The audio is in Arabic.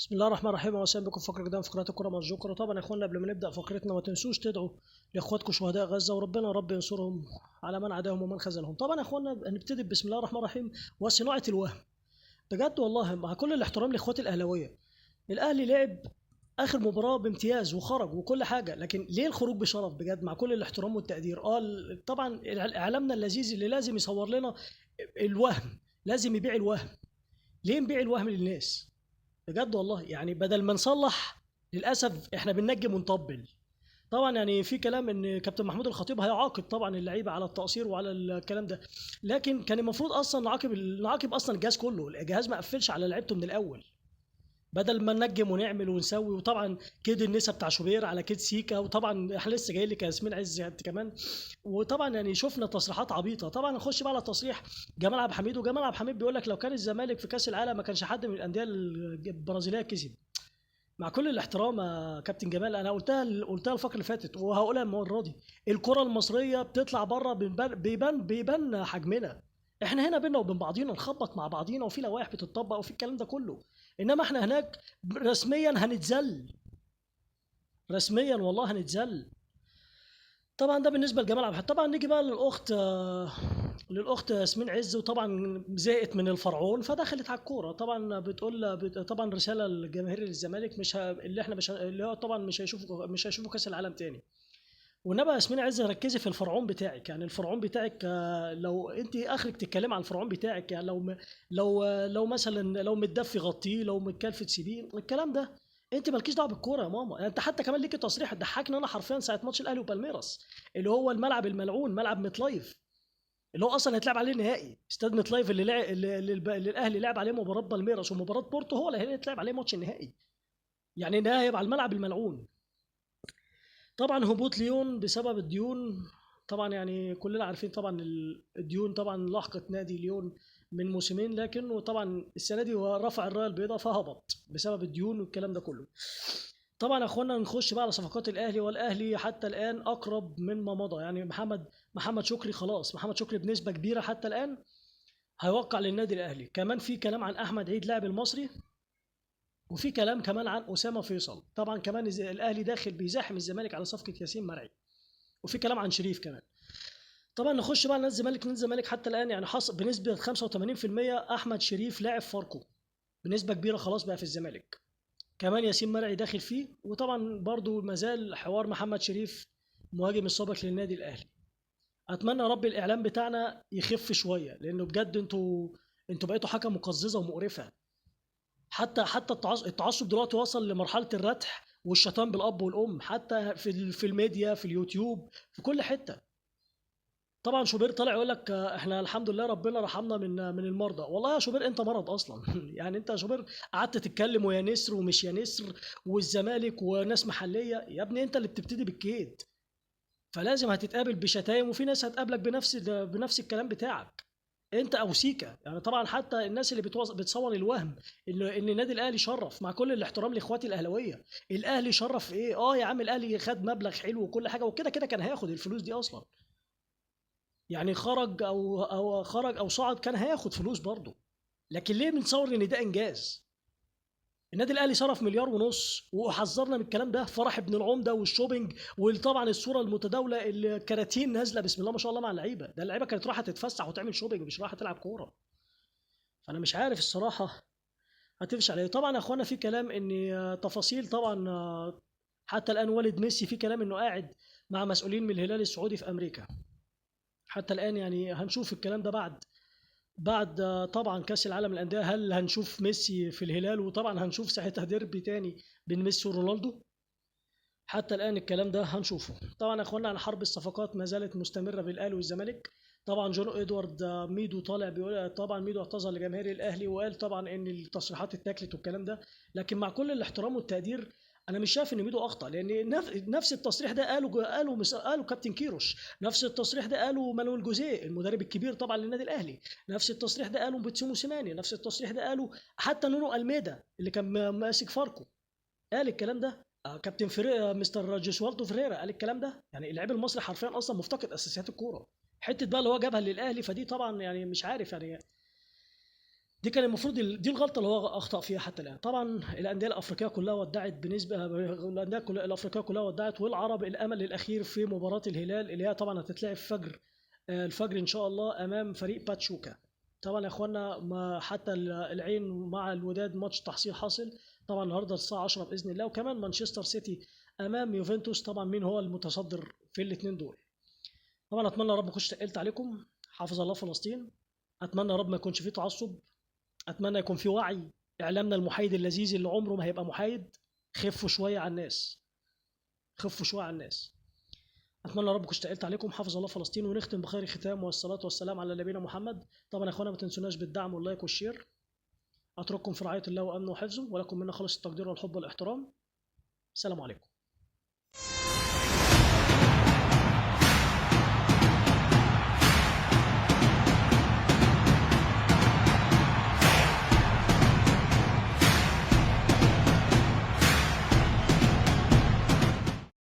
بسم الله الرحمن الرحيم، وسهلا بكم في فقره جديده من فقرات الكره مع الجوكر. طبعا يا اخوانا، قبل ما نبدا فقرتنا ما تنسوش تدعوا لاخواتكم شهداء غزه، وربنا رب ينصرهم على من عاداهم ومن خذلهم. طبعا يا اخوانا، هنبتدي بسم الله الرحمن الرحيم وصناعه الوهم. بجد والله، مع كل الاحترام لاخواتي الاهلاويه، الاهلي لعب اخر مباراه بامتياز وخرج وكل حاجه، لكن ليه الخروج بشرف؟ بجد مع كل الاحترام والتقدير. طبعا اعلامنا اللذيذ اللي لازم يصور لنا الوهم، لازم يبيع الوهم. ليه نبيع الوهم للناس؟ بجد والله، يعني بدل ما نصلح، للاسف احنا بننجم ونطبل. طبعا يعني في كلام ان كابتن محمود الخطيب هيعاقب طبعا اللعيبه على التقصير وعلى الكلام ده، لكن كان المفروض اصلا نعاقب اصلا الجهاز كله. الجهاز ما قفلش على لعيبته من الاول، بدل ما ننجم ونعمل ونسوي. وطبعا كيد النسا بتاع شوبير على كيد سيكا، وطبعا احنا لسه جاي لك ياسمين عز كمان. وطبعا يعني شفنا تصريحات عبيطه. طبعا نخش بقى على تصريح جمال عبد الحميد. وجمال عبد الحميد بيقول لك لو كان الزمالك في كاس العالم ما كانش حد من الانديه البرازيليه كسب. مع كل الاحترام يا كابتن جمال، انا قلتها الفقره اللي فاتت وهقولها المره دي. الكره المصريه بتطلع بره، بيبان حجمنا. احنا هنا بينا وبين بعضينا نخبط مع بعضينا، وفي لوائح بتطبق وفي الكلام ده كله. انما احنا هناك رسميا هنتذل، رسميا والله هنتذل. طبعا ده بالنسبه لجمال عبد الحميد. طبعا نيجي بقى للاخت ياسمين عز. وطبعا زهقت من الفرعون فدخلت على الكوره. طبعا طبعا رساله لجماهير الزمالك، اللي احنا مش اللي هو طبعا مش هيشوفوا كاس العالم تاني. وانما ياسمين عز، ركزي في الفرعون بتاعك. يعني الفرعون بتاعك، لو انت اخرك تتكلم عن الفرعون بتاعك، يعني لو مثلا لو متدفي غطيه، لو متكلفت سيبيه الكلام ده. انت مالكيش دعوه بالكوره يا ماما. يعني انت حتى كمان ليكي تصريح ضحكني انا حرفيا ساعه ماتش الاهلي وبالميراس، اللي هو الملعب الملعون، ملعب متلايف، اللي هو اصلا هيتلعب عليه النهائي. استاد متلايف اللي الاهلي لعب عليه مباراه بالميراس ومباراه بورتو، هو اللي هيتلعب عليه ماتش النهائي. يعني النهائي هيبقى على الملعب الملعون. طبعا هبوط ليون بسبب الديون. طبعا يعني كلنا عارفين طبعا الديون طبعا لاحقت نادي ليون من موسمين، لكن طبعا السنه دي هو رفع الرايه البيضاء فهبط بسبب الديون والكلام ده كله. طبعا يا اخوانا، نخش بقى على صفقات الاهلي. والاهلي حتى الان اقرب مما مضى. يعني محمد شكري خلاص، محمد شكري بنسبه كبيره حتى الان هيوقع للنادي الاهلي. كمان في كلام عن احمد عيد لاعب المصري، وفي كلام كمان عن اسامه فيصل. طبعا كمان الاهلي داخل بيزاحم الزمالك على صفقه ياسين مرعي، وفي كلام عن شريف كمان. طبعا نخش بقى على نادي الزمالك حتى الان، يعني حصل بنسبه 85% احمد شريف لاعب فاركو بنسبه كبيره خلاص بقى في الزمالك. كمان ياسين مرعي داخل فيه. وطبعا برضو مازال حوار محمد شريف مهاجم السابق للنادي الاهلي. اتمنى يا رب الاعلام بتاعنا يخف شويه، لانه بجد انتوا بقيتوا حاجه مقززه ومقرفه. حتى التعصب دلوقتي وصل لمرحله الردح والشتام بالاب والام، حتى في الميديا، في اليوتيوب، في كل حته. طبعا شوبير طالع يقول لك احنا الحمد لله ربنا رحمنا من المرضى. والله يا شوبير انت مرض اصلا. يعني انت يا شوبير قعدت تتكلم ويا نسر ومش يا نسر والزمالك وناس محليه. يا ابني انت اللي بتبتدي بالكيد، فلازم هتتقابل بشتايم، وفي ناس هتقابلك بنفس الكلام بتاعك انت او سيكا. يعني طبعا حتى الناس اللي بتصور الوهم ان النادي الاهلي شرف. مع كل الاحترام لاخواتي الاهلاويه، الاهلي شرف ايه؟ يا عم، الاهلي خد مبلغ حلو وكل حاجه، وكده كده كان هياخد الفلوس دي اصلا. يعني خرج او صعد كان هياخد فلوس برضه. لكن ليه بنصور ان ده انجاز؟ النادي الاهلي صرف مليار ونص، وحذرنا من الكلام ده. فرح ابن العمده والشوبينج، وطبعا الصوره المتداوله اللي كراتين نازله بسم الله ما شاء الله مع اللعيبه. ده اللعيبه كانت رايحه تتفسح وتعمل شوبينج، مش رايحه تلعب كوره. فانا مش عارف الصراحه هتمشي على ايه. طبعا يا اخوانا في كلام ان تفاصيل طبعا، حتى الان والد ميسي في كلام انه قاعد مع مسؤولين من الهلال السعودي في امريكا حتى الان. يعني هنشوف الكلام ده بعد طبعا كاس العالم للانديه. هل هنشوف ميسي في الهلال؟ وطبعا هنشوف ساعتها ديربي تاني بين ميسي ورونالدو. حتى الان الكلام ده هنشوفه. طبعا يا اخوانا، عن حرب الصفقات ما زالت مستمره بين الاهلي والزمالك. طبعا جون ادوارد ميدو طالع بيقول. طبعا ميدو اعتذر لجماهير الاهلي وقال طبعا ان التصريحات اتاكلت والكلام ده. لكن مع كل الاحترام والتقدير، انا مش شايف ان ميدو اخطا، لان نفس التصريح ده قالوا كابتن كيروش. نفس التصريح ده قالوا مانويل جوزيه المدرب الكبير طبعا للنادي الاهلي. نفس التصريح ده قالوا بيتسو موسيماني. نفس التصريح ده قالوا حتى نونو الميدا اللي كان ماسك فاركو، قال الكلام ده. كابتن فريرا، مستر جوسوالدو فريرا، قال الكلام ده. يعني اللاعب المصري حرفيا اصلا مفتقد اساسيات الكوره. حته بقى اللي هو جابها للاهلي، فدي طبعا يعني مش عارف يعني. دي كان المفروض دي الغلطه اللي هو اخطا فيها حتى الان. طبعا الانديه الافريقيه كلها ودعت بنسبه، الانديه الافريقيه كلها ودعت، والعرب الامل الاخير في مباراه الهلال اللي هي طبعا هتتلعب فجر الفجر ان شاء الله امام فريق باتشوكا. طبعا يا اخوانا، ما حتى العين مع الوداد ماتش تحصيل حاصل طبعا النهارده الساعه 10 باذن الله، وكمان مانشستر سيتي امام يوفنتوس. طبعا مين هو المتصدر في الاثنين دول؟ طبعا اتمنى يا رب ما اكونش تقلت عليكم. حافظ الله فلسطين. اتمنى يا رب ما يكونش فيه تعصب. اتمنى يكون في وعي. اعلامنا المحايد اللذيذ اللي عمره ما هيبقى محايد، خفوا شويه على الناس، خفوا شويه على الناس. اتمنى يا رب كنت تقلت عليكم. حافظ الله فلسطين، ونختم بخير ختام، والصلاه والسلام على نبينا محمد. طبعا يا اخوانا ما تنسوناش بالدعم واللايك والشير. اترككم في رعايه الله وامنه وحفظه، ولكم منا خالص التقدير والحب والاحترام. السلام عليكم.